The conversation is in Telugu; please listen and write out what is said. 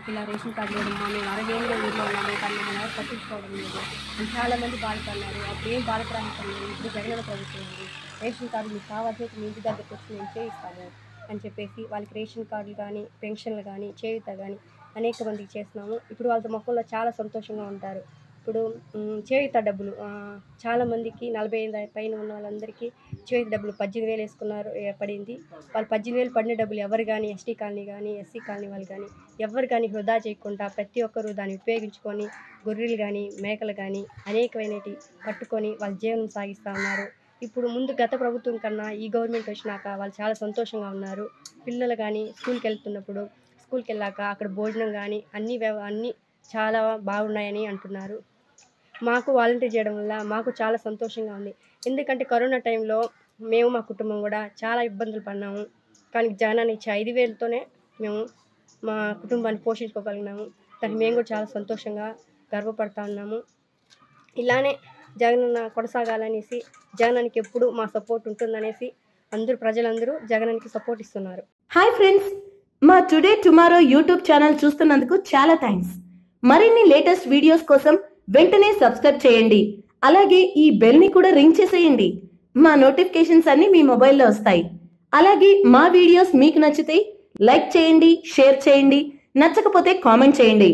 మాకు ఇలా రేషన్ కార్డు లేదమ్మా, మేము 60 ఏళ్ళ ఊళ్ళో ఉన్నాము కానీ మమ్మల్ని ఎవరు పట్టించుకోవడం లేదు అని చాలామంది బాధపడినారు. అప్పుడు ఏం బాధపడాలి, ఇప్పుడు జగనన్న ప్రభుత్వం ఉంది, రేషన్ కార్డు మీకు కావాల్సిన మీ ఇంటి దగ్గరకు వచ్చి మేము చేయిస్తాము అని చెప్పేసి వాళ్ళకి రేషన్ కార్డులు కానీ పెన్షన్లు కానీ చేయూత కానీ అనేక మందికి చేస్తున్నాము. ఇప్పుడు వాళ్ళ మొక్కల్లో చాలా సంతోషంగా ఉంటారు. ఇప్పుడు చేయూత డబ్బులు చాలామందికి 40 పైన ఉన్న వాళ్ళందరికీ చేయూత డబ్బులు 18,000 వేసుకున్నారు పడింది. వాళ్ళు 18,000 పడిన డబ్బులు ఎవరు కానీ ఎస్టీ కాలనీ కానీ ఎస్సీ కాలనీ వాళ్ళు కానీ ఎవరు కానీ వృధా చేయకుండా ప్రతి ఒక్కరూ దాన్ని ఉపయోగించుకొని గొర్రెలు కానీ మేకలు కానీ అనేకమైనవి పట్టుకొని వాళ్ళ జీవనం సాగిస్తూ ఉన్నారు. ఇప్పుడు ముందు గత ప్రభుత్వం కన్నా ఈ గవర్నమెంట్ వచ్చినాక వాళ్ళు చాలా సంతోషంగా ఉన్నారు. పిల్లలు కానీ స్కూల్కి వెళ్ళాక అక్కడ భోజనం కానీ అన్నీ చాలా బాగున్నాయని అంటున్నారు. మాకు వాలంటీర్ చేయడం వల్ల మాకు చాలా సంతోషంగా ఉంది. ఎందుకంటే కరోనా టైంలో మేము మా కుటుంబం కూడా చాలా ఇబ్బందులు పడినాము. కానీ జగనన్న ఇచ్చే 5,000తోనే మేము మా కుటుంబాన్ని పోషించుకోగలిగినాము. దానికి మేము కూడా చాలా సంతోషంగా గర్వపడతా ఉన్నాము. ఇలానే జగనన్న కొనసాగాలనేసి జగనన్నకి ఎప్పుడు మా సపోర్ట్ ఉంటుందనేసి ప్రజలందరూ జగనన్నకి సపోర్ట్ ఇస్తున్నారు. హాయ్ ఫ్రెండ్స్, మా టుడే టుమారో యూట్యూబ్ ఛానల్ చూస్తున్నందుకు చాలా థ్యాంక్స్. మరిన్ని లేటెస్ట్ వీడియోస్ కోసం వెంటనే సబ్స్క్రైబ్ చేయండి. అలాగే ఈ బెల్ ని కూడా రింగ్ చేసేయండి. మా నోటిఫికేషన్స్ అన్ని మీ మొబైల్లో వస్తాయి. అలాగే మా వీడియోస్ మీకు నచ్చితే లైక్ చేయండి, షేర్ చేయండి, నచ్చకపోతే కామెంట్ చేయండి.